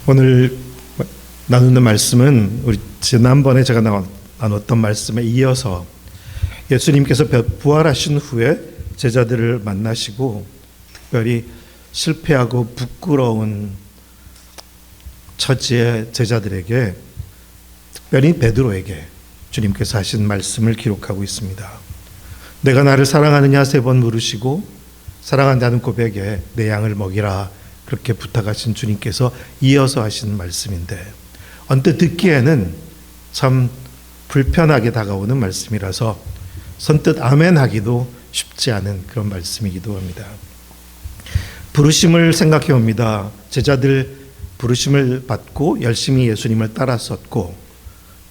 오늘 나누는 말씀은 우리 지난번에 제가 나눴던 말씀에 이어서 예수님께서 부활하신 후에 제자들을 만나시고 특별히 실패하고 부끄러운 처지의 제자들에게, 특별히 베드로에게 주님께서 하신 말씀을 기록하고 있습니다. 내가 나를 사랑하느냐 3번 물으시고 사랑한다는 고백에 내 양을 먹이라 그렇게 부탁하신 주님께서 이어서 하신 말씀인데, 언뜻 듣기에는 참 불편하게 다가오는 말씀이라서 선뜻 아멘 하기도 쉽지 않은 그런 말씀이기도 합니다. 부르심을 생각해 봅니다. 제자들 부르심을 받고 열심히 예수님을 따랐었고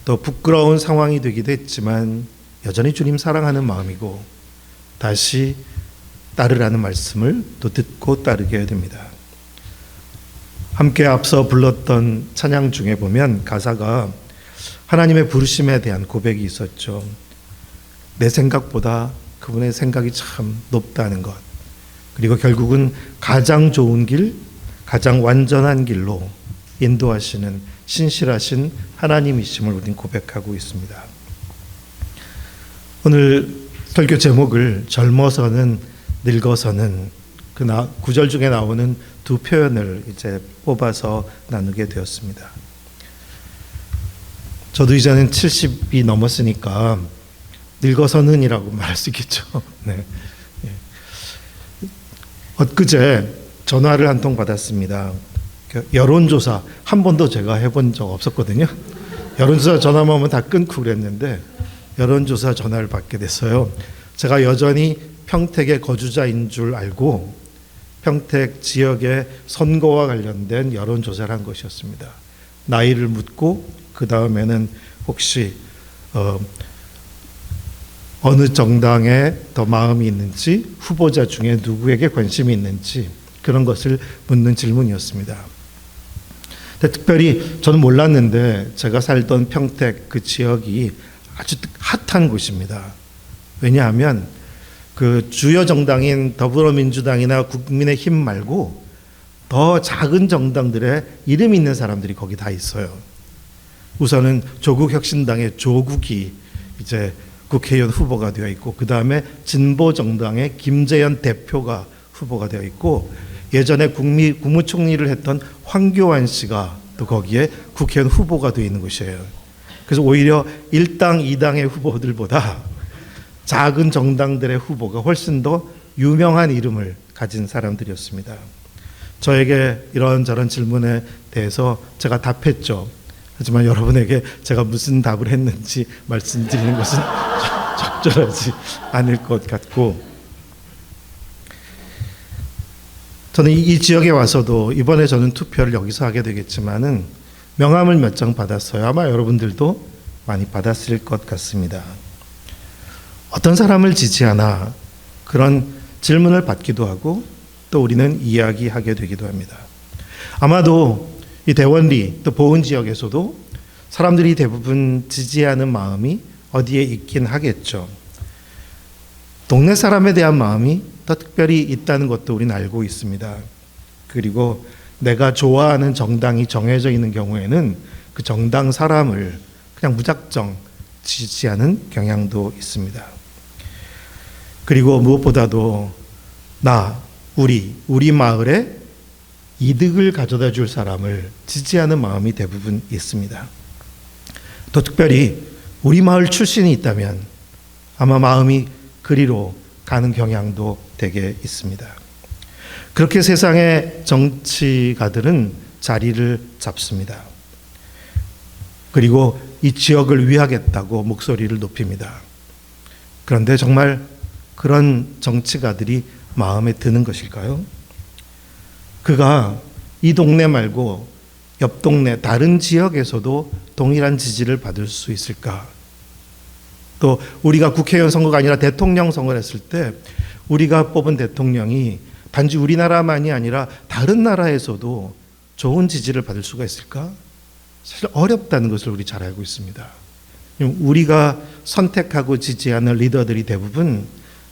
또 부끄러운 상황이 되기도 했지만 여전히 주님 사랑하는 마음이고 다시 따르라는 말씀을 또 듣고 따르게 됩니다. 함께 앞서 불렀던 찬양 중에 보면 가사가 하나님의 부르심에 대한 고백이 있었죠. 내 생각보다 그분의 생각이 참 높다는 것, 그리고 결국은 가장 좋은 길, 가장 완전한 길로 인도하시는 신실하신 하나님이심을 우리는 고백하고 있습니다. 오늘 설교 제목을 젊어서는 늙어서는 그 9절 중에 나오는 두 표현을 이제 뽑아서 나누게 되었습니다. 저도 이제는 70이 넘었으니까 늙어서는이라고 말할 수 있겠죠. 네. 엊그제 전화를 한 통 받았습니다. 여론조사 한 번도 제가 해본 적 없었거든요. 여론조사 전화만 오면 다 끊고 그랬는데 여론조사 전화를 받게 됐어요. 제가 여전히 평택의 거주자인 줄 알고 평택 지역의 선거와 관련된 여론조사를 한 것이었습니다. 나이를 묻고 그 다음에는 혹시 어느 정당에 더 마음이 있는지, 후보자 중에 누구에게 관심이 있는지 그런 것을 묻는 질문이었습니다. 특별히 저는 몰랐는데 제가 살던 평택 그 지역이 아주 핫한 곳입니다. 왜냐하면 그 주요 정당인 더불어민주당이나 국민의힘 말고 더 작은 정당들의 이름 있는 사람들이 거기 다 있어요. 우선은 조국혁신당의 조국이 이제 국회의원 후보가 되어 있고, 그 다음에 진보정당의 김재현 대표가 후보가 되어 있고, 예전에 국무총리를 했던 황교안 씨가 또 거기에 국회의원 후보가 되어 있는 곳이에요. 그래서 오히려 1당, 2당의 후보들보다 작은 정당들의 후보가 훨씬 더 유명한 이름을 가진 사람들이었습니다. 저에게 이런저런 질문에 대해서 제가 답했죠. 하지만 여러분에게 제가 무슨 답을 했는지 말씀드리는 것은 적절하지 않을 것 같고, 저는 이 지역에 와서도 이번에 저는 투표를 여기서 하게 되겠지만은 명함을 몇 장 받았어요. 아마 여러분들도 많이 받았을 것 같습니다. 어떤 사람을 지지하나 그런 질문을 받기도 하고 또 우리는 이야기하게 되기도 합니다. 아마도 이 대원리 또 보은 지역에서도 사람들이 대부분 지지하는 마음이 어디에 있긴 하겠죠. 동네 사람에 대한 마음이 더 특별히 있다는 것도 우리는 알고 있습니다. 그리고 내가 좋아하는 정당이 정해져 있는 경우에는 그 정당 사람을 그냥 무작정 지지하는 경향도 있습니다. 그리고 무엇보다도 우리 마을에 이득을 가져다 줄 사람을 지지하는 마음이 대부분 있습니다. 또 특별히 우리 마을 출신이 있다면 아마 마음이 그리로 가는 경향도 되게 있습니다. 그렇게 세상의 정치가들은 자리를 잡습니다. 그리고 이 지역을 위하겠다고 목소리를 높입니다. 그런데 정말 그런 정치가들이 마음에 드는 것일까요? 그가 이 동네 말고 옆 동네 다른 지역에서도 동일한 지지를 받을 수 있을까? 또 우리가 국회의원 선거가 아니라 대통령 선거를 했을 때 우리가 뽑은 대통령이 단지 우리나라만이 아니라 다른 나라에서도 좋은 지지를 받을 수가 있을까? 사실 어렵다는 것을 우리 잘 알고 있습니다. 우리가 선택하고 지지하는 리더들이 대부분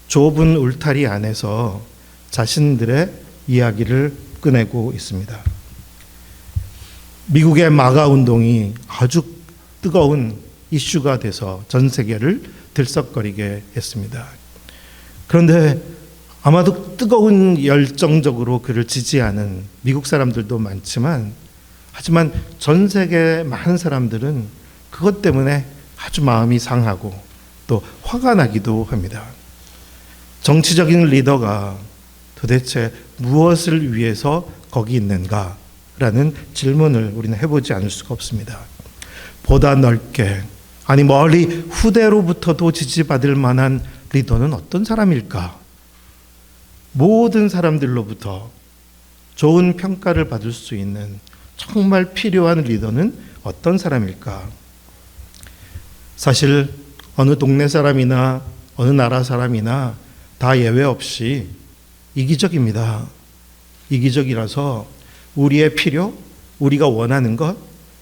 좁은 울타리 안에서 자신들의 이야기를 꺼내고 있습니다. 미국의 마가 운동이 아주 뜨거운 이슈가 돼서 전 세계를 들썩거리게 했습니다. 그런데 아마도 뜨거운 열정적으로 그를 지지하는 미국 사람들도 많지만, 하지만 전 세계 많은 사람들은 그것 때문에 아주 마음이 상하고 또 화가 나기도 합니다. 정치적인 리더가 도대체 무엇을 위해서 거기 있는가라는 질문을 우리는 해보지 않을 수가 없습니다. 보다 넓게, 아니 멀리 후대로부터도 지지받을 만한 리더는 어떤 사람일까? 모든 사람들로부터 좋은 평가를 받을 수 있는 정말 필요한 리더는 어떤 사람일까? 사실 어느 동네 사람이나 어느 나라 사람이나 다 예외 없이 이기적입니다. 이기적이라서 우리의 필요, 우리가 원하는 것,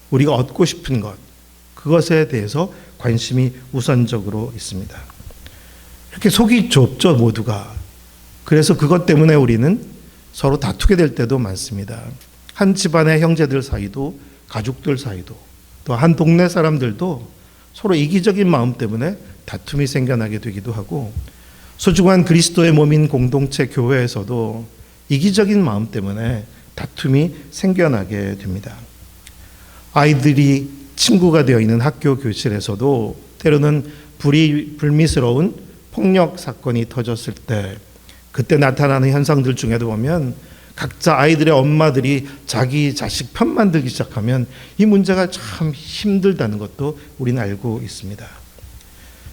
우리가 얻고 싶은 것, 그것에 대해서 관심이 우선적으로 있습니다. 이렇게 속이 좁죠, 모두가. 그래서 그것 때문에 우리는 서로 다투게 될 때도 많습니다. 한 집안의 형제들 사이도, 가족들 사이도, 또 한 동네 사람들도 서로 이기적인 마음 때문에 다툼이 생겨나게 되기도 하고, 소중한 그리스도의 몸인 공동체 교회에서도 이기적인 마음 때문에 다툼이 생겨나게 됩니다. 아이들이 친구가 되어 있는 학교 교실에서도 때로는 불미스러운 폭력 사건이 터졌을 때, 그때 나타나는 현상들 중에도 보면 각자 아이들의 엄마들이 자기 자식 편 만들기 시작하면 이 문제가 참 힘들다는 것도 우리는 알고 있습니다.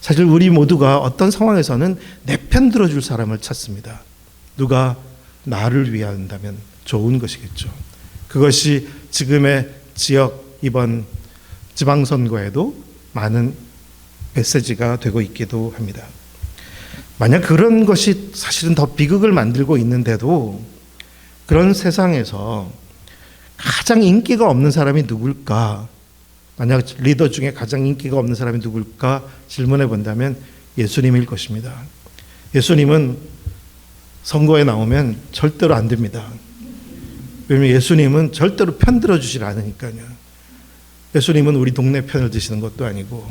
사실 우리 모두가 어떤 상황에서는 내 편 들어줄 사람을 찾습니다. 누가 나를 위한다면 좋은 것이겠죠. 그것이 지금의 지역 이번 지방선거에도 많은 메시지가 되고 있기도 합니다. 만약 그런 것이 사실은 더 비극을 만들고 있는데도, 그런 세상에서 가장 인기가 없는 사람이 누굴까? 만약 리더 중에 가장 인기가 없는 사람이 누굴까 질문해 본다면 예수님일 것입니다. 예수님은 선거에 나오면 절대로 안 됩니다. 왜냐하면 예수님은 절대로 편 들어주질 않으니까요. 예수님은 우리 동네 편을 드시는 것도 아니고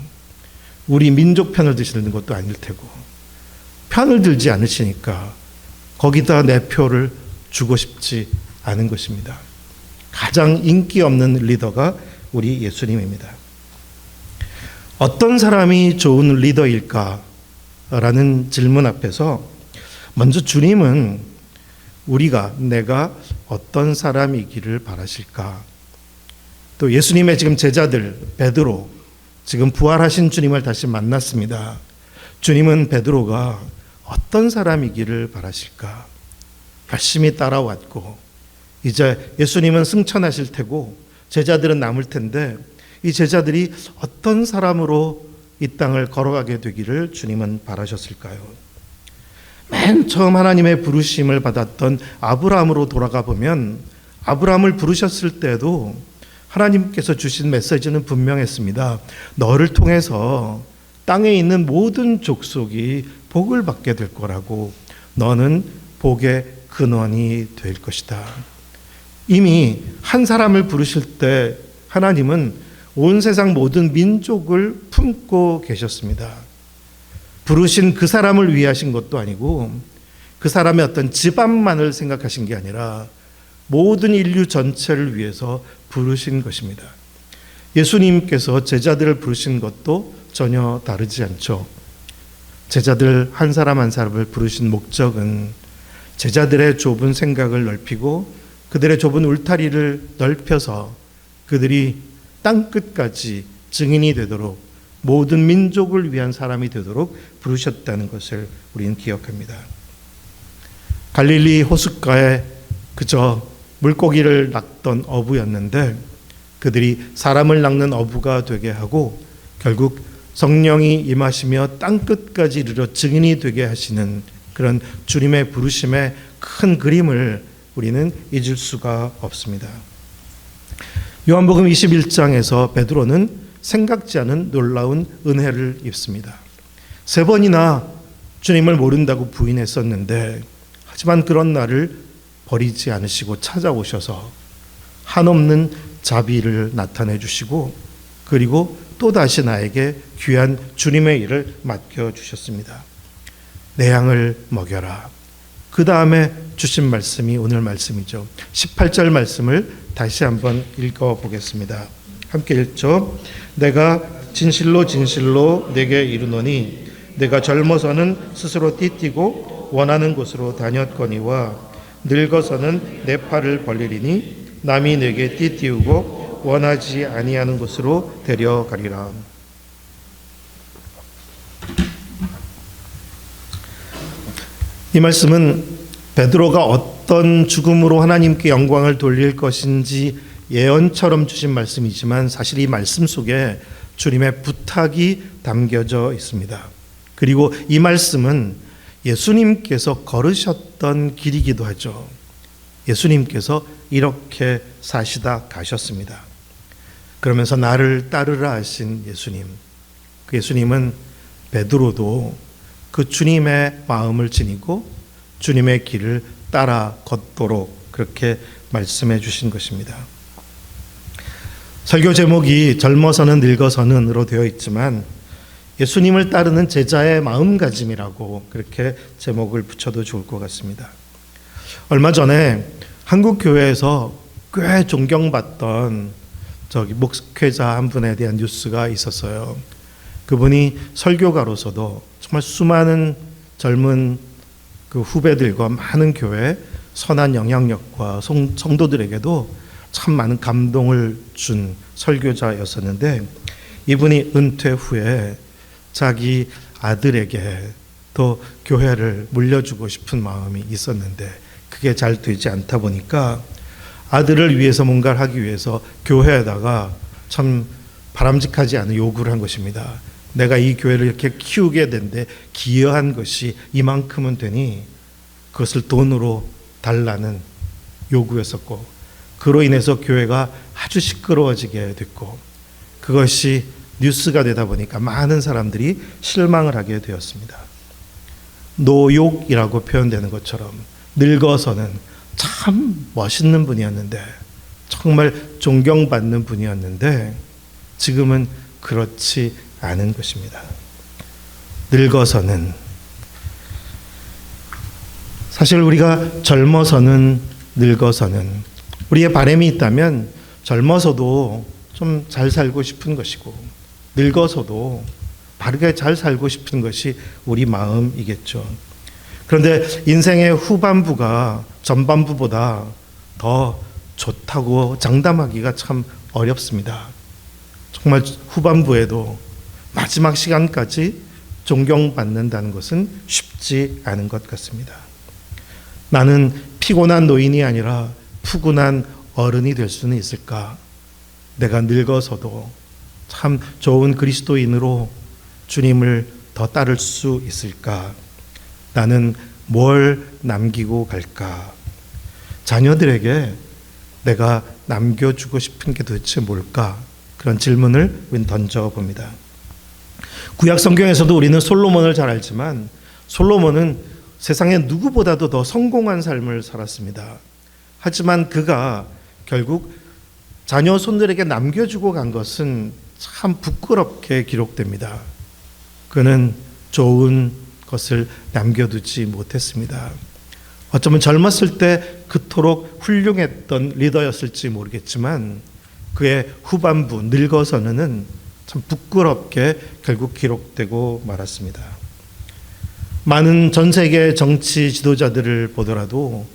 우리 민족 편을 드시는 것도 아닐 테고, 편을 들지 않으시니까 거기다 내 표를 주고 싶지 않은 것입니다. 가장 인기 없는 리더가 우리 예수님입니다. 어떤 사람이 좋은 리더일까라는 질문 앞에서 먼저 주님은 내가 어떤 사람이기를 바라실까? 또 예수님의 지금 제자들 베드로, 지금 부활하신 주님을 다시 만났습니다. 주님은 베드로가 어떤 사람이기를 바라실까? 열심히 따라왔고 이제 예수님은 승천하실 테고 제자들은 남을 텐데, 이 제자들이 어떤 사람으로 이 땅을 걸어가게 되기를 주님은 바라셨을까요? 맨 처음 하나님의 부르심을 받았던 아브라함으로 돌아가 보면, 아브라함을 부르셨을 때도 하나님께서 주신 메시지는 분명했습니다. 너를 통해서 땅에 있는 모든 족속이 복을 받게 될 거라고, 너는 복의 근원이 될 것이다. 이미 한 사람을 부르실 때 하나님은 온 세상 모든 민족을 품고 계셨습니다. 부르신 그 사람을 위하신 것도 아니고 그 사람의 어떤 집안만을 생각하신 게 아니라 모든 인류 전체를 위해서 부르신 것입니다. 예수님께서 제자들을 부르신 것도 전혀 다르지 않죠. 제자들 한 사람 한 사람을 부르신 목적은 제자들의 좁은 생각을 넓히고 그들의 좁은 울타리를 넓혀서 그들이 땅끝까지 증인이 되도록, 모든 민족을 위한 사람이 되도록 부르셨다는 것을 우리는 기억합니다. 갈릴리 호숫가에 그저 물고기를 낚던 어부였는데 그들이 사람을 낚는 어부가 되게 하고 결국 성령이 임하시며 땅끝까지 이르러 증인이 되게 하시는 그런 주님의 부르심의 큰 그림을 우리는 잊을 수가 없습니다. 요한복음 21장에서 베드로는 생각지 않은 놀라운 은혜를 입습니다. 3번이나 주님을 모른다고 부인했었는데, 하지만 그런 나를 버리지 않으시고 찾아오셔서 한없는 자비를 나타내 주시고 그리고 또다시 나에게 귀한 주님의 일을 맡겨주셨습니다. 내 양을 먹여라. 그 다음에 주신 말씀이 오늘 말씀이죠. 18절 말씀을 다시 한번 읽어보겠습니다. 함께 읽죠. 내가 진실로 진실로 내게 이르노니 내가 젊어서는 스스로 띠띠고 원하는 곳으로 다녔거니와 늙어서는 내 팔을 벌리리니 남이 내게 띠띠우고 원하지 아니하는 곳으로 데려가리라. 이 말씀은 베드로가 어떤 죽음으로 하나님께 영광을 돌릴 것인지 예언처럼 주신 말씀이지만 사실 이 말씀 속에 주님의 부탁이 담겨져 있습니다. 그리고 이 말씀은 예수님께서 걸으셨던 길이기도 하죠. 예수님께서 이렇게 사시다 가셨습니다. 그러면서 나를 따르라 하신 예수님. 그 예수님은 베드로도 그 주님의 마음을 지니고 주님의 길을 따라 걷도록 그렇게 말씀해 주신 것입니다. 설교 제목이 젊어서는 늙어서는으로 되어 있지만 예수님을 따르는 제자의 마음가짐이라고 그렇게 제목을 붙여도 좋을 것 같습니다. 얼마 전에 한국 교회에서 꽤 존경받던 목회자 한 분에 대한 뉴스가 있었어요. 그분이 설교가로서도 정말 수많은 젊은 그 후배들과 많은 교회 선한 영향력과 성도들에게도 참 많은 감동을 준 설교자였었는데 이분이 은퇴 후에 자기 아들에게 또 교회를 물려주고 싶은 마음이 있었는데 그게 잘 되지 않다 보니까 아들을 위해서 뭔가를 하기 위해서 교회에다가 참 바람직하지 않은 요구를 한 것입니다. 내가 이 교회를 이렇게 키우게 된데 기여한 것이 이만큼은 되니 그것을 돈으로 달라는 요구였었고 그로 인해서 교회가 아주 시끄러워지게 됐고 그것이 뉴스가 되다 보니까 많은 사람들이 실망을 하게 되었습니다. 노욕이라고 표현되는 것처럼 늙어서는 참 멋있는 분이었는데 정말 존경받는 분이었는데 지금은 그렇지 않은 것입니다. 늙어서는 사실 우리가 젊어서는 늙어서는 우리의 바람이 있다면 젊어서도 좀 잘 살고 싶은 것이고 늙어서도 바르게 잘 살고 싶은 것이 우리 마음이겠죠. 그런데 인생의 후반부가 전반부보다 더 좋다고 장담하기가 참 어렵습니다. 정말 후반부에도 마지막 시간까지 존경받는다는 것은 쉽지 않은 것 같습니다. 나는 피곤한 노인이 아니라 푸근한 어른이 될 수는 있을까? 내가 늙어서도 참 좋은 그리스도인으로 주님을 더 따를 수 있을까? 나는 뭘 남기고 갈까? 자녀들에게 내가 남겨주고 싶은 게 도대체 뭘까? 그런 질문을 우리는 던져봅니다. 구약 성경에서도 우리는 솔로몬을 잘 알지만 솔로몬은 세상에 누구보다도 더 성공한 삶을 살았습니다. 하지만 그가 결국 자녀 손들에게 남겨주고 간 것은 참 부끄럽게 기록됩니다. 그는 좋은 것을 남겨두지 못했습니다. 어쩌면 젊었을 때 그토록 훌륭했던 리더였을지 모르겠지만 그의 후반부 늙어서는 참 부끄럽게 결국 기록되고 말았습니다. 많은 전 세계 정치 지도자들을 보더라도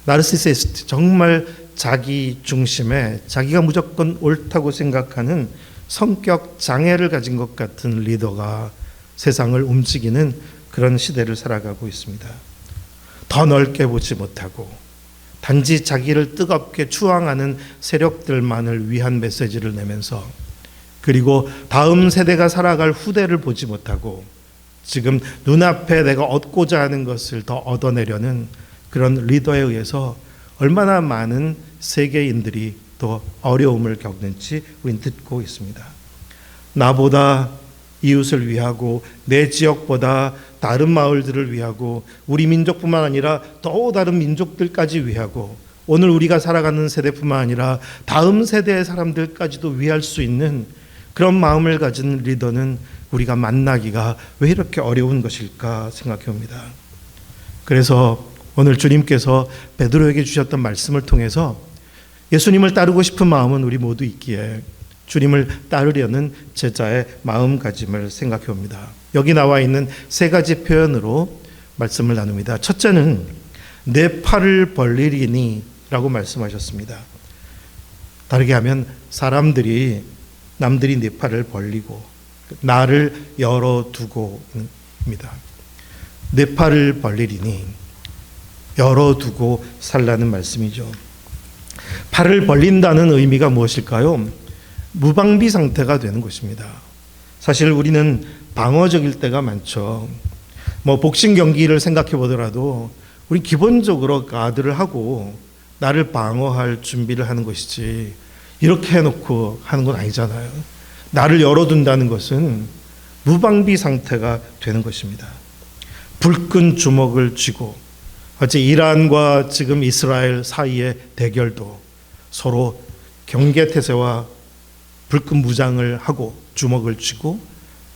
나르시시스트, 정말 자기 중심에 자기가 무조건 옳다고 생각하는 성격 장애를 가진 것 같은 리더가 세상을 움직이는 그런 시대를 살아가고 있습니다. 더 넓게 보지 못하고 단지 자기를 뜨겁게 추앙하는 세력들만을 위한 메시지를 내면서 그리고 다음 세대가 살아갈 후대를 보지 못하고 지금 눈앞에 내가 얻고자 하는 것을 더 얻어내려는 그런 리더에 의해서 얼마나 많은 세계인들이 또 어려움을 겪는지 우리는 듣고 있습니다. 나보다 이웃을 위하고 내 지역보다 다른 마을들을 위하고 우리 민족뿐만 아니라 또 다른 민족들까지 위하고 오늘 우리가 살아가는 세대뿐만 아니라 다음 세대의 사람들까지도 위할 수 있는 그런 마음을 가진 리더는 우리가 만나기가 왜 이렇게 어려운 것일까 생각해 봅니다. 그래서 오늘 주님께서 베드로에게 주셨던 말씀을 통해서 예수님을 따르고 싶은 마음은 우리 모두 있기에 주님을 따르려는 제자의 마음가짐을 생각해 봅니다. 여기 나와 있는 세 가지 표현으로 말씀을 나눕니다. 첫째는 내 팔을 벌리리니 라고 말씀하셨습니다. 다르게 하면 남들이 내 팔을 벌리고 나를 열어두고입니다. 내 팔을 벌리리니 열어두고 살라는 말씀이죠. 팔을 벌린다는 의미가 무엇일까요? 무방비 상태가 되는 것입니다. 사실 우리는 방어적일 때가 많죠. 복싱 경기를 생각해 보더라도 우리 기본적으로 가드를 하고 나를 방어할 준비를 하는 것이지 이렇게 해놓고 하는 건 아니잖아요. 나를 열어둔다는 것은 무방비 상태가 되는 것입니다. 불끈 주먹을 쥐고 어제 이란과 지금 이스라엘 사이의 대결도 서로 경계태세와 불끈 무장을 하고 주먹을 쥐고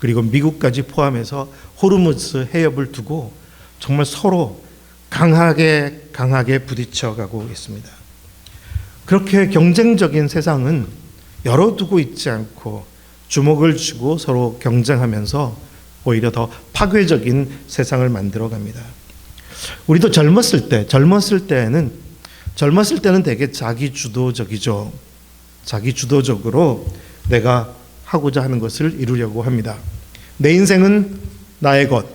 그리고 미국까지 포함해서 호르무즈 해협을 두고 정말 서로 강하게 부딪혀가고 있습니다. 그렇게 경쟁적인 세상은 열어두고 있지 않고 주먹을 쥐고 서로 경쟁하면서 오히려 더 파괴적인 세상을 만들어갑니다. 우리도 젊었을 때는 되게 자기주도적이죠. 자기주도적으로 내가 하고자 하는 것을 이루려고 합니다. 내 인생은 나의 것.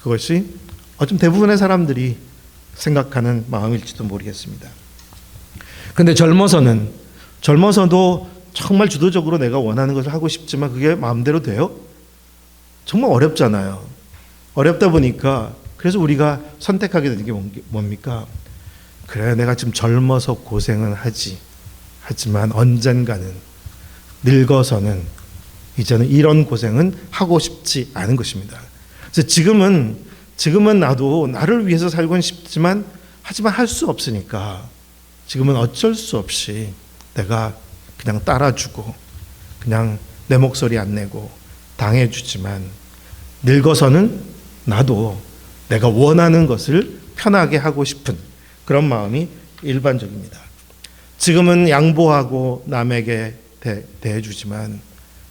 그것이 좀 대부분의 사람들이 생각하는 마음일지도 모르겠습니다. 그런데 젊어서도 정말 주도적으로 내가 원하는 것을 하고 싶지만 그게 마음대로 돼요? 정말 어렵잖아요. 어렵다 보니까 그래서 우리가 선택하게 되는 게 뭡니까? 그래, 내가 지금 젊어서 고생은 하지만 언젠가는 늙어서는 이제는 이런 고생은 하고 싶지 않은 것입니다. 그래서 지금은 나도 나를 위해서 살고는 싶지만 하지만 할 수 없으니까 지금은 어쩔 수 없이 내가 그냥 따라주고 그냥 내 목소리 안 내고 당해주지만 늙어서는 나도 내가 원하는 것을 편하게 하고 싶은 그런 마음이 일반적입니다. 지금은 양보하고 남에게 대해주지만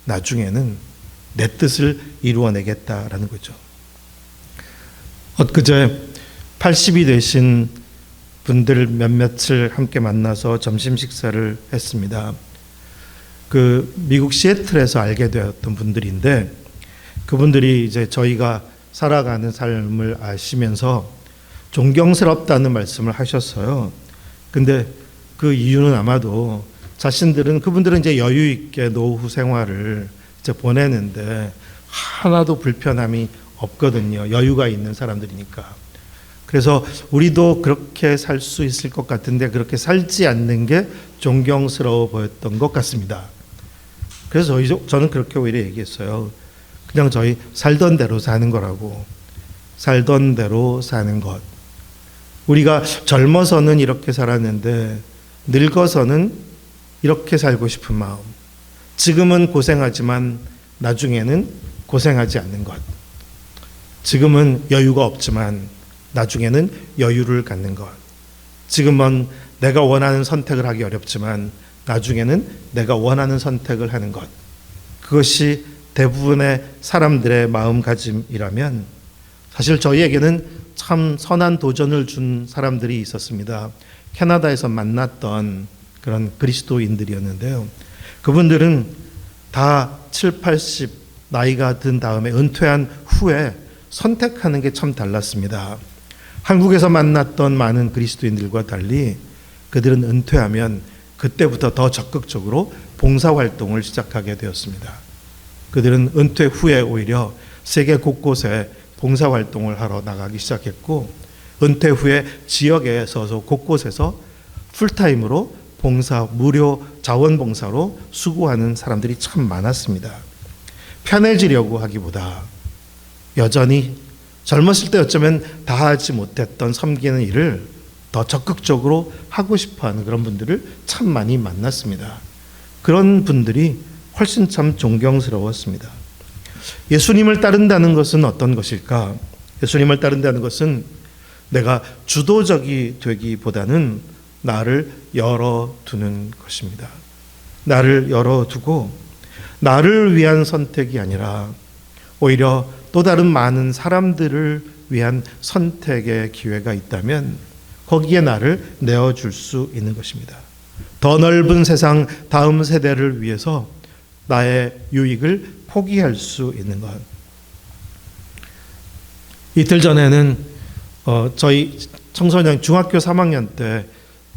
나중에는 내 뜻을 이루어내겠다라는 거죠. 엊그제 80이 되신 분들 몇몇을 함께 만나서 점심 식사를 했습니다. 미국 시애틀에서 알게 되었던 분들인데 그분들이 이제 저희가 살아가는 삶을 아시면서 존경스럽다는 말씀을 하셨어요. 근데 그 이유는 아마도 그분들은 이제 여유 있게 노후 생활을 이제 보내는데 하나도 불편함이 없거든요. 여유가 있는 사람들이니까. 그래서 우리도 그렇게 살 수 있을 것 같은데 그렇게 살지 않는 게 존경스러워 보였던 것 같습니다. 그래서 저는 그렇게 오히려 얘기했어요. 그냥 저희 살던 대로 사는 거라고. 살던 대로 사는 것. 우리가 젊어서는 이렇게 살았는데 늙어서는 이렇게 살고 싶은 마음. 지금은 고생하지만 나중에는 고생하지 않는 것. 지금은 여유가 없지만 나중에는 여유를 갖는 것. 지금은 내가 원하는 선택을 하기 어렵지만 나중에는 내가 원하는 선택을 하는 것. 그것이 대부분의 사람들의 마음가짐이라면 사실 저희에게는 참 선한 도전을 준 사람들이 있었습니다. 캐나다에서 만났던 그런 그리스도인들이었는데요. 그분들은 다 7, 80 나이가 든 다음에 은퇴한 후에 선택하는 게 참 달랐습니다. 한국에서 만났던 많은 그리스도인들과 달리 그들은 은퇴하면 그때부터 더 적극적으로 봉사활동을 시작하게 되었습니다. 그들은 은퇴 후에 오히려 세계 곳곳에 봉사활동을 하러 나가기 시작했고 은퇴 후에 지역에 서서 곳곳에서 풀타임으로 무료 자원봉사로 수고하는 사람들이 참 많았습니다. 편해지려고 하기보다 여전히 젊었을 때 어쩌면 다 하지 못했던 섬기는 일을 더 적극적으로 하고 싶어하는 그런 분들을 참 많이 만났습니다. 그런 분들이 훨씬 참 존경스러웠습니다. 예수님을 따른다는 것은 어떤 것일까? 예수님을 따른다는 것은 내가 주도적이 되기보다는 나를 열어두는 것입니다. 나를 열어두고 나를 위한 선택이 아니라 오히려 또 다른 많은 사람들을 위한 선택의 기회가 있다면 거기에 나를 내어줄 수 있는 것입니다. 더 넓은 세상 다음 세대를 위해서 나의 유익을 포기할 수 있는 것. 이틀 전에는 저희 청소년 중학교 3학년 때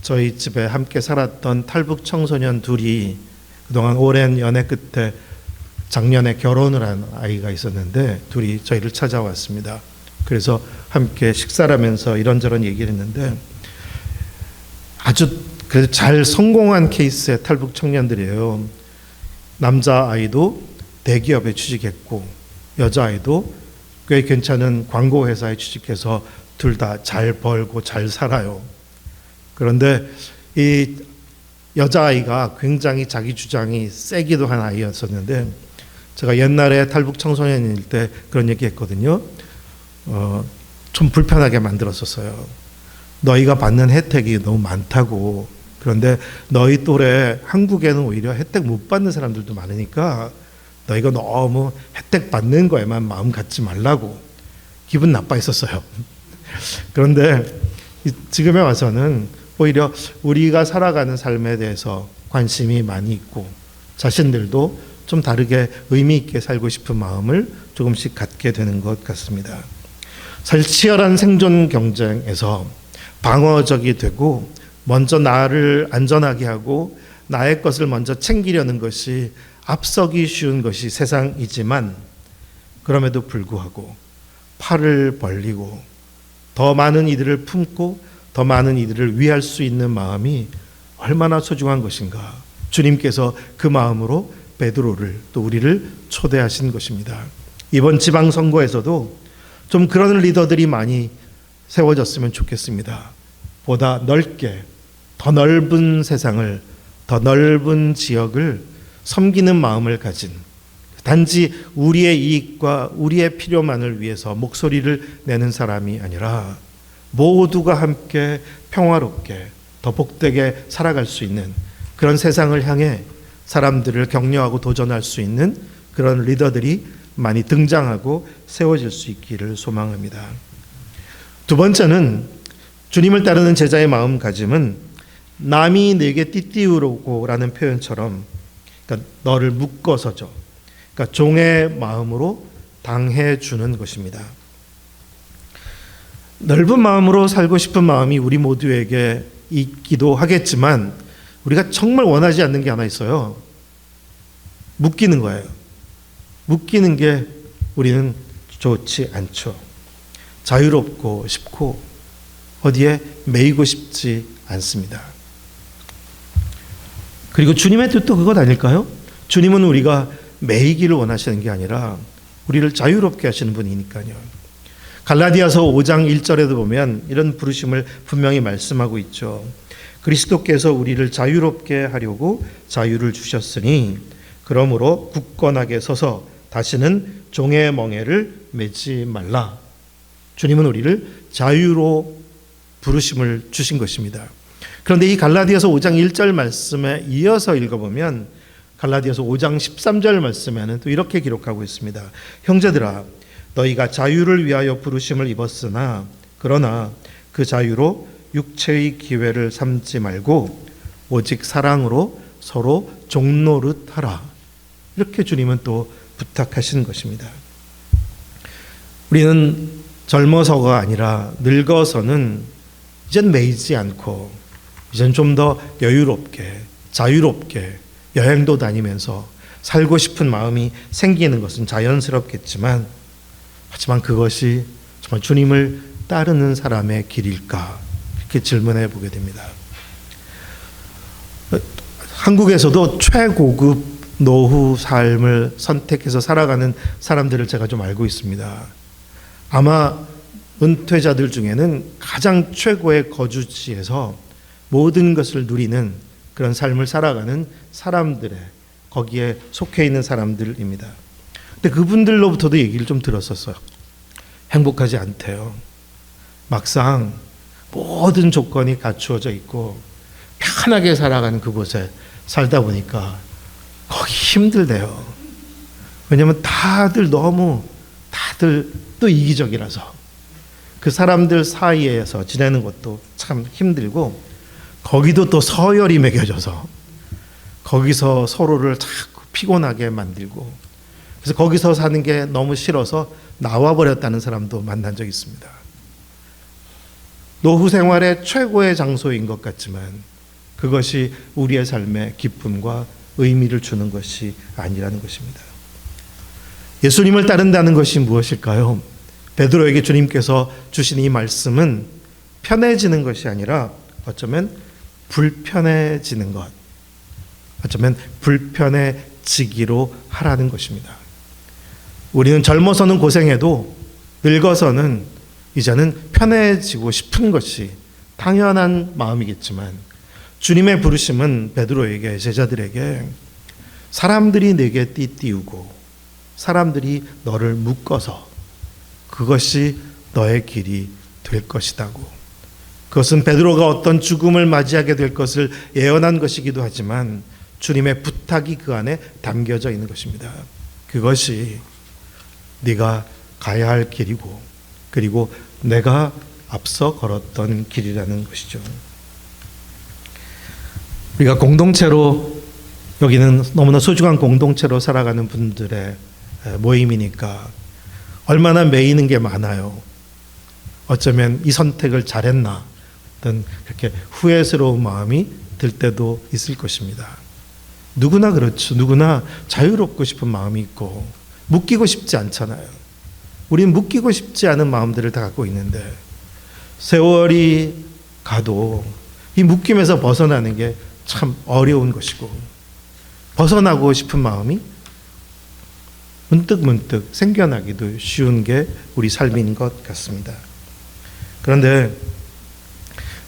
저희 집에 함께 살았던 탈북 청소년 둘이 그동안 오랜 연애 끝에 작년에 결혼을 한 아이가 있었는데 둘이 저희를 찾아왔습니다. 그래서 함께 식사를 하면서 이런저런 얘기를 했는데 아주 그래도 잘 성공한 케이스의 탈북 청년들이에요. 남자아이도 대기업에 취직했고 여자아이도 꽤 괜찮은 광고회사에 취직해서 둘 다 잘 벌고 잘 살아요. 그런데 이 여자아이가 굉장히 자기 주장이 세기도 한 아이였었는데 제가 옛날에 탈북 청소년일 때 그런 얘기 했거든요. 좀 불편하게 만들었었어요. 너희가 받는 혜택이 너무 많다고. 그런데 너희 또래 한국에는 오히려 혜택 못 받는 사람들도 많으니까 너희가 너무 혜택 받는 거에만 마음 갖지 말라고 기분 나빠했었어요. 그런데 지금에 와서는 오히려 우리가 살아가는 삶에 대해서 관심이 많이 있고 자신들도 좀 다르게 의미 있게 살고 싶은 마음을 조금씩 갖게 되는 것 같습니다. 사실 치열한 생존 경쟁에서 방어적이 되고 먼저 나를 안전하게 하고 나의 것을 먼저 챙기려는 것이 앞서기 쉬운 것이 세상이지만 그럼에도 불구하고 팔을 벌리고 더 많은 이들을 품고 더 많은 이들을 위할 수 있는 마음이 얼마나 소중한 것인가. 주님께서 그 마음으로 베드로를 또 우리를 초대하신 것입니다. 이번 지방선거에서도 좀 그런 리더들이 많이 세워졌으면 좋겠습니다. 보다 넓게 더 넓은 세상을 더 넓은 지역을 섬기는 마음을 가진 단지 우리의 이익과 우리의 필요만을 위해서 목소리를 내는 사람이 아니라 모두가 함께 평화롭게 더 복되게 살아갈 수 있는 그런 세상을 향해 사람들을 격려하고 도전할 수 있는 그런 리더들이 많이 등장하고 세워질 수 있기를 소망합니다. 두 번째는 주님을 따르는 제자의 마음가짐은 남이 내게 띠띠우고라는 표현처럼 그러니까 너를 묶어서죠. 그러니까 종의 마음으로 당해주는 것입니다. 넓은 마음으로 살고 싶은 마음이 우리 모두에게 있기도 하겠지만 우리가 정말 원하지 않는 게 하나 있어요. 묶이는 거예요. 묶이는 게 우리는 좋지 않죠. 자유롭고 싶고 어디에 매이고 싶지 않습니다. 그리고 주님의 뜻도 그것 아닐까요? 주님은 우리가 매이기를 원하시는 게 아니라 우리를 자유롭게 하시는 분이니까요. 갈라디아서 5장 1절에도 보면 이런 부르심을 분명히 말씀하고 있죠. 그리스도께서 우리를 자유롭게 하려고 자유를 주셨으니 그러므로 굳건하게 서서 다시는 종의 멍에를 매지 말라. 주님은 우리를 자유로 부르심을 주신 것입니다. 그런데 이 갈라디아서 5장 1절 말씀에 이어서 읽어보면 갈라디아서 5장 13절 말씀에는 또 이렇게 기록하고 있습니다. 형제들아 너희가 자유를 위하여 부르심을 입었으나 그러나 그 자유로 육체의 기회를 삼지 말고 오직 사랑으로 서로 종노릇하라. 이렇게 주님은 또 부탁하신 것입니다. 우리는 젊어서가 아니라 늙어서는 이젠 매이지 않고 이젠 좀 더 여유롭게 자유롭게 여행도 다니면서 살고 싶은 마음이 생기는 것은 자연스럽겠지만 하지만 그것이 정말 주님을 따르는 사람의 길일까? 이렇게 질문해 보게 됩니다. 한국에서도 최고급 노후 삶을 선택해서 살아가는 사람들을 제가 좀 알고 있습니다. 아마 은퇴자들 중에는 가장 최고의 거주지에서 모든 것을 누리는 그런 삶을 살아가는 사람들의, 거기에 속해 있는 사람들입니다. 근데 그분들로부터도 얘기를 좀 들었었어요. 행복하지 않대요. 막상 모든 조건이 갖추어져 있고 편하게 살아가는 그곳에 살다 보니까 거기 힘들대요. 왜냐하면 다들 또 이기적이라서 그 사람들 사이에서 지내는 것도 참 힘들고, 거기도 또 서열이 매겨져서 거기서 서로를 자꾸 피곤하게 만들고, 그래서 거기서 사는 게 너무 싫어서 나와버렸다는 사람도 만난 적이 있습니다. 노후 생활의 최고의 장소인 것 같지만 그것이 우리의 삶에 기쁨과 의미를 주는 것이 아니라는 것입니다. 예수님을 따른다는 것이 무엇일까요? 베드로에게 주님께서 주신 이 말씀은 편해지는 것이 아니라 어쩌면 불편해지는 것, 어쩌면 불편해지기로 하라는 것입니다. 우리는 젊어서는 고생해도 늙어서는 이제는 편해지고 싶은 것이 당연한 마음이겠지만, 주님의 부르심은 베드로에게, 제자들에게 사람들이 내게 띠띠우고 사람들이 너를 묶어서 그것이 너의 길이 될 것이다고. 그것은 베드로가 어떤 죽음을 맞이하게 될 것을 예언한 것이기도 하지만 주님의 부탁이 그 안에 담겨져 있는 것입니다. 그것이 네가 가야 할 길이고, 그리고 내가 앞서 걸었던 길이라는 것이죠. 우리가 공동체로, 여기는 너무나 소중한 공동체로 살아가는 분들의 모임이니까 얼마나 매이는 게 많아요. 어쩌면 이 선택을 잘했나, 어떤 그렇게 후회스러운 마음이 들 때도 있을 것입니다. 누구나 그렇죠. 누구나 자유롭고 싶은 마음이 있고 묶이고 싶지 않잖아요. 우리는 묶이고 싶지 않은 마음들을 다 갖고 있는데, 세월이 가도 이 묶임에서 벗어나는 게 참 어려운 것이고, 벗어나고 싶은 마음이 문득문득 생겨나기도 쉬운 게 우리 삶인 것 같습니다. 그런데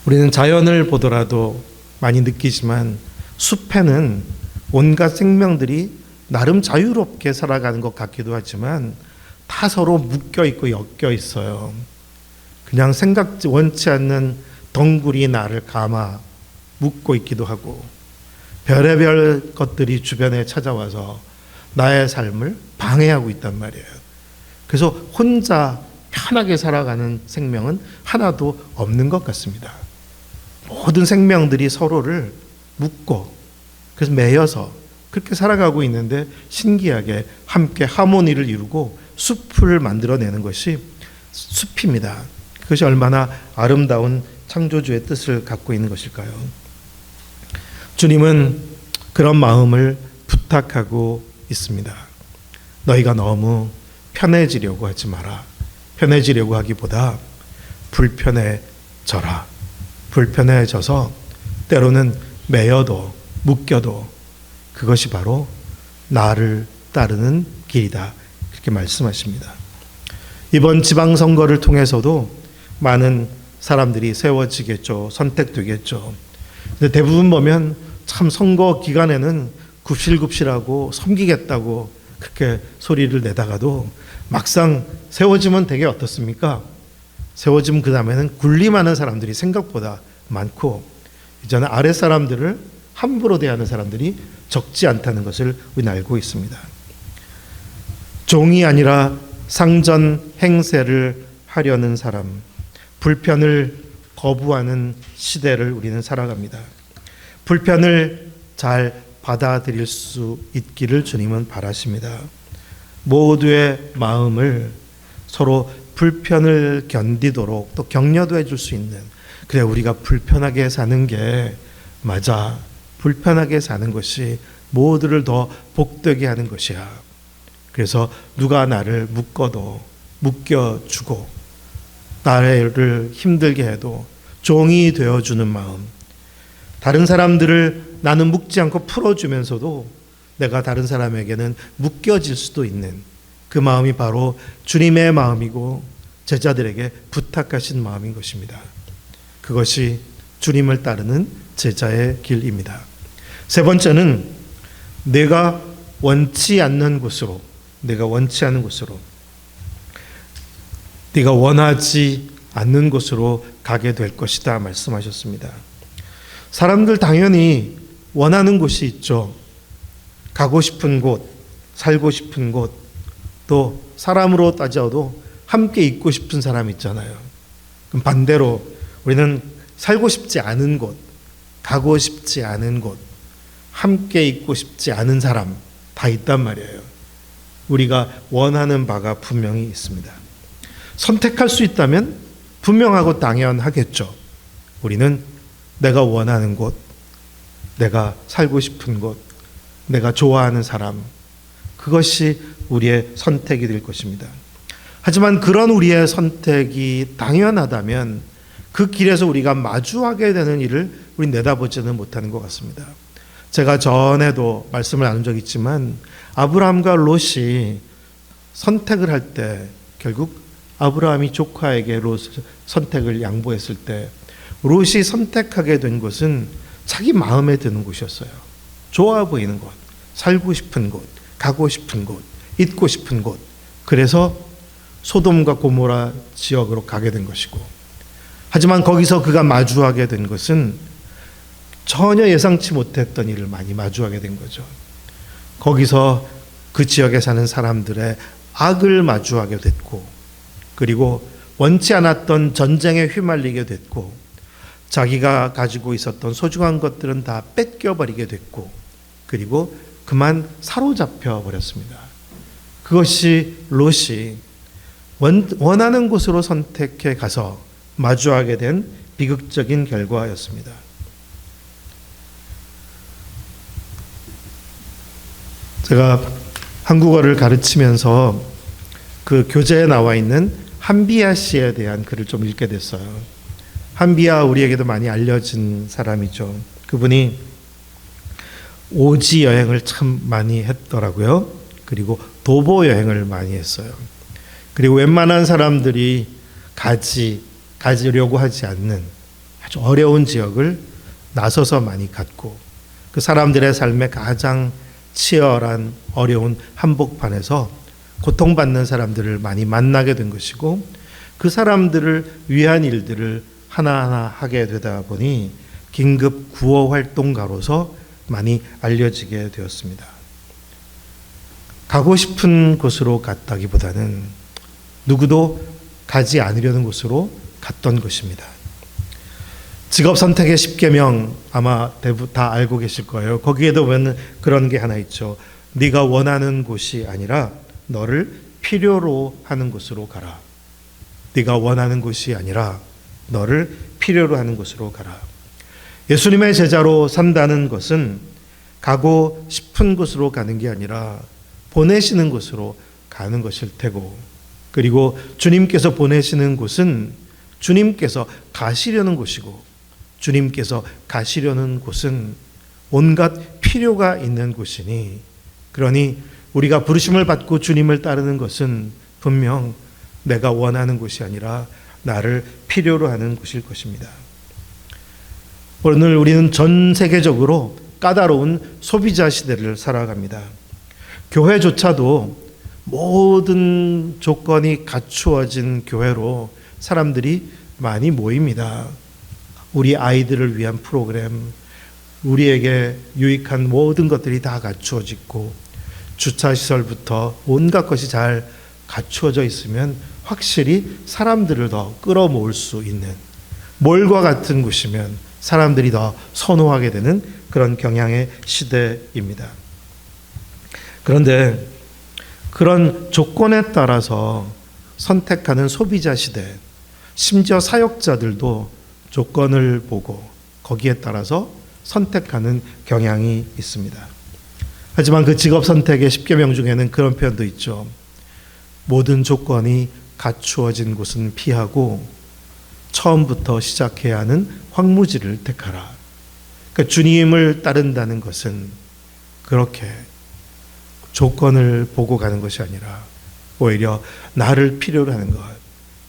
우리는 자연을 보더라도 많이 느끼지만 숲에는 온갖 생명들이 나름 자유롭게 살아가는 것 같기도 하지만 다 서로 묶여 있고 엮여 있어요. 그냥 원치 않는 덩굴이 나를 감아 묶고 있기도 하고, 별의별 것들이 주변에 찾아와서 나의 삶을 방해하고 있단 말이에요. 그래서 혼자 편하게 살아가는 생명은 하나도 없는 것 같습니다. 모든 생명들이 서로를 묶고, 그래서 매여서 그렇게 살아가고 있는데 신기하게 함께 하모니를 이루고 숲을 만들어내는 것이 숲입니다. 그것이 얼마나 아름다운 창조주의 뜻을 갖고 있는 것일까요? 주님은 그런 마음을 부탁하고 있습니다. 너희가 너무 편해지려고 하지 마라. 편해지려고 하기보다 불편해져라. 불편해져서 때로는 매여도 묶여도 그것이 바로 나를 따르는 길이다. 그렇게 말씀하십니다. 이번 지방선거를 통해서도 많은 사람들이 세워지겠죠. 선택되겠죠. 근데 대부분 보면 참 선거 기간에는 굽실굽실하고 섬기겠다고 그렇게 소리를 내다가도 막상 세워지면 되게 어떻습니까? 세워지면 그 다음에는 군림하는 사람들이 생각보다 많고, 이제는 아래 사람들을 함부로 대하는 사람들이 적지 않다는 것을 우리는 알고 있습니다. 종이 아니라 상전 행세를 하려는 사람, 불편을 거부하는 시대를 우리는 살아갑니다. 불편을 잘 받아들일 수 있기를 주님은 바라십니다. 모두의 마음을 서로 불편을 견디도록 또 격려도 해줄 수 있는, 그래 우리가 불편하게 사는 게 맞아, 불편하게 사는 것이 모두를 더 복되게 하는 것이야. 그래서 누가 나를 묶어도 묶여주고 나를 힘들게 해도 종이 되어주는 마음, 다른 사람들을 나는 묶지 않고 풀어주면서도 내가 다른 사람에게는 묶여질 수도 있는 그 마음이 바로 주님의 마음이고 제자들에게 부탁하신 마음인 것입니다. 그것이 주님을 따르는 제자의 길입니다. 세 번째는 내가 원치 않는 곳으로, 네가 원하지 않는 곳으로 가게 될 것이다 말씀하셨습니다. 사람들 당연히 원하는 곳이 있죠. 가고 싶은 곳, 살고 싶은 곳, 또 사람으로 따져도 함께 있고 싶은 사람 있잖아요. 그럼 반대로 우리는 살고 싶지 않은 곳, 가고 싶지 않은 곳, 함께 있고 싶지 않은 사람 다 있단 말이에요. 우리가 원하는 바가 분명히 있습니다. 선택할 수 있다면 분명하고 당연하겠죠. 우리는 내가 원하는 곳, 내가 살고 싶은 곳, 내가 좋아하는 사람, 그것이 우리의 선택이 될 것입니다. 하지만 그런 우리의 선택이 당연하다면 그 길에서 우리가 마주하게 되는 일을 우리 내다보지는 못하는 것 같습니다. 제가 전에도 말씀을 나눈 적이 있지만 아브라함과 롯이 선택을 할 때 결국 아브라함이 조카에게 롯 선택을 양보했을 때 롯이 선택하게 된 곳은 자기 마음에 드는 곳이었어요. 좋아 보이는 곳, 살고 싶은 곳, 가고 싶은 곳, 있고 싶은 곳. 그래서 소돔과 고모라 지역으로 가게 된 것이고, 하지만 거기서 그가 마주하게 된 것은 전혀 예상치 못했던 일을 많이 마주하게 된 거죠. 거기서 그 지역에 사는 사람들의 악을 마주하게 됐고, 그리고 원치 않았던 전쟁에 휘말리게 됐고, 자기가 가지고 있었던 소중한 것들은 다 뺏겨버리게 됐고, 그리고 그만 사로잡혀 버렸습니다. 그것이 롯이 원하는 곳으로 선택해 가서 마주하게 된 비극적인 결과였습니다. 제가 한국어를 가르치면서 그 교재에 나와 있는 한비아 씨에 대한 글을 좀 읽게 됐어요. 한비아 우리에게도 많이 알려진 사람이죠. 그분이 오지 여행을 참 많이 했더라고요. 그리고 도보 여행을 많이 했어요. 그리고 웬만한 사람들이 가지려고 하지 않는 아주 어려운 지역을 나서서 많이 갔고, 그 사람들의 삶에 가장 치열한 어려운 한복판에서 고통받는 사람들을 많이 만나게 된 것이고, 그 사람들을 위한 일들을 하나하나 하게 되다 보니 긴급 구호 활동가로서 많이 알려지게 되었습니다. 가고 싶은 곳으로 갔다기보다는 누구도 가지 않으려는 곳으로 갔던 것입니다. 직업 선택의 10계명 아마 대부분 다 알고 계실 거예요. 거기에도 보면 그런 게 하나 있죠. 네가 원하는 곳이 아니라 너를 필요로 하는 곳으로 가라. 네가 원하는 곳이 아니라 너를 필요로 하는 곳으로 가라. 예수님의 제자로 산다는 것은 가고 싶은 곳으로 가는 게 아니라 보내시는 곳으로 가는 것일 테고, 그리고 주님께서 보내시는 곳은 주님께서 가시려는 곳이고, 주님께서 가시려는 곳은 온갖 필요가 있는 곳이니, 그러니 우리가 부르심을 받고 주님을 따르는 것은 분명 내가 원하는 곳이 아니라 나를 필요로 하는 곳일 것입니다. 오늘 우리는 전 세계적으로 까다로운 소비자 시대를 살아갑니다. 교회조차도 모든 조건이 갖추어진 교회로 사람들이 많이 모입니다. 우리 아이들을 위한 프로그램, 우리에게 유익한 모든 것들이 다 갖추어지고, 주차시설부터 온갖 것이 잘 갖추어져 있으면 확실히 사람들을 더 끌어모을 수 있는, 몰과 같은 곳이면 사람들이 더 선호하게 되는 그런 경향의 시대입니다. 그런데 그런 조건에 따라서 선택하는 소비자 시대, 심지어 사역자들도 조건을 보고 거기에 따라서 선택하는 경향이 있습니다. 하지만 그 직업 선택의 10계명 중에는 그런 표현도 있죠. 모든 조건이 갖추어진 곳은 피하고 처음부터 시작해야 하는 황무지를 택하라. 그러니까 주님을 따른다는 것은 그렇게 조건을 보고 가는 것이 아니라 오히려 나를 필요로 하는 것,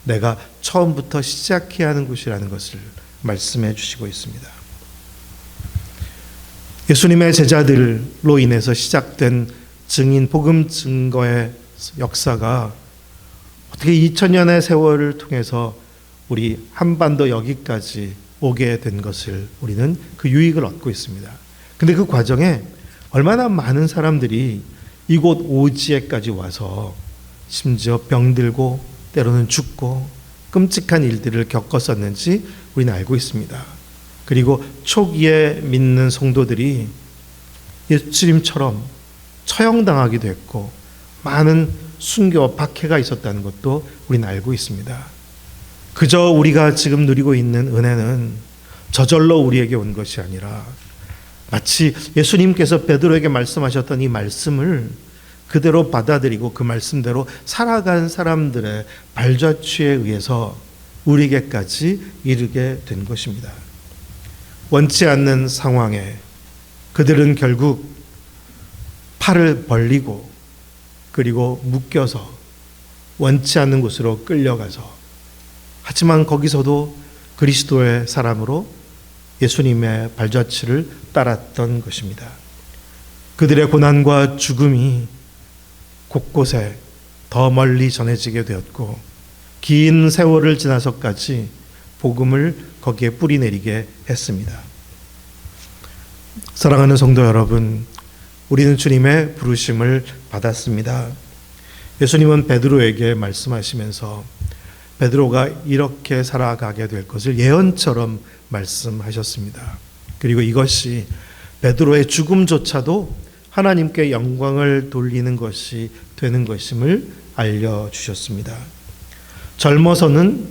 내가 처음부터 시작해야 하는 곳이라는 것을 말씀해 주시고 있습니다. 예수님의 제자들로 인해서 시작된 증인, 복음 증거의 역사가 어떻게 2000년의 세월을 통해서 우리 한반도 여기까지 오게 된 것을 우리는 그 유익을 얻고 있습니다. 근데 그 과정에 얼마나 많은 사람들이 이곳 오지에까지 와서 심지어 병들고 때로는 죽고 끔찍한 일들을 겪었었는지 우리는 알고 있습니다. 그리고 초기에 믿는 성도들이 예수님처럼 처형당하기도 했고 많은 순교와 박해가 있었다는 것도 우리는 알고 있습니다. 그저 우리가 지금 누리고 있는 은혜는 저절로 우리에게 온 것이 아니라 마치 예수님께서 베드로에게 말씀하셨던 이 말씀을 그대로 받아들이고 그 말씀대로 살아간 사람들의 발자취에 의해서 우리에게까지 이르게 된 것입니다. 원치 않는 상황에 그들은 결국 팔을 벌리고 그리고 묶여서 원치 않는 곳으로 끌려가서 하지만 거기서도 그리스도의 사람으로 예수님의 발자취를 따랐던 것입니다. 그들의 고난과 죽음이 곳곳에 더 멀리 전해지게 되었고 긴 세월을 지나서까지 복음을 거기에 뿌리내리게 했습니다. 사랑하는 성도 여러분, 우리는 주님의 부르심을 받았습니다. 예수님은 베드로에게 말씀하시면서 베드로가 이렇게 살아가게 될 것을 예언처럼 말씀하셨습니다. 그리고 이것이 베드로의 죽음조차도 하나님께 영광을 돌리는 것이 되는 것임을 알려주셨습니다. 젊어서는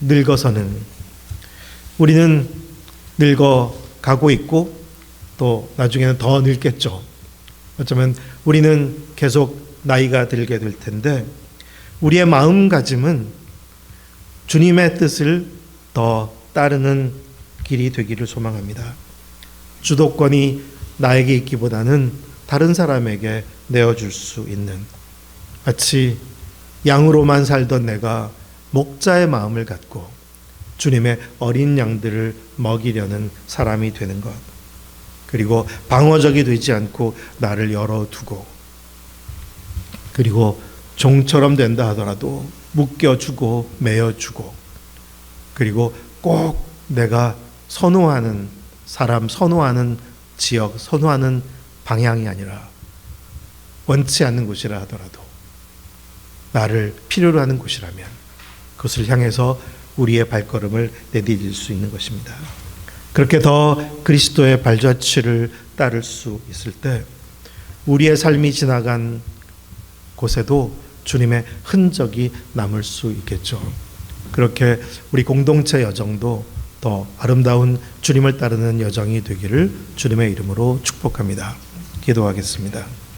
늙어서는 우리는 늙어가고 있고 또 나중에는 더 늙겠죠. 어쩌면 우리는 계속 나이가 들게 될 텐데 우리의 마음가짐은 주님의 뜻을 더 따르는 길이 되기를 소망합니다. 주도권이 나에게 있기보다는 다른 사람에게 내어줄 수 있는, 마치 양으로만 살던 내가 목자의 마음을 갖고 주님의 어린 양들을 먹이려는 사람이 되는 것, 그리고 방어적이 되지 않고 나를 열어두고, 그리고 종처럼 된다 하더라도 묶여주고 매여주고, 그리고 꼭 내가 선호하는 사람, 선호하는 지역, 선호하는 방향이 아니라 원치 않는 곳이라 하더라도 나를 필요로 하는 곳이라면 그것을 향해서 우리의 발걸음을 내디딜 수 있는 것입니다. 그렇게 더 그리스도의 발자취를 따를 수 있을 때 우리의 삶이 지나간 곳에도 주님의 흔적이 남을 수 있겠죠. 그렇게 우리 공동체 여정도 더 아름다운 주님을 따르는 여정이 되기를 주님의 이름으로 축복합니다. 기도하겠습니다.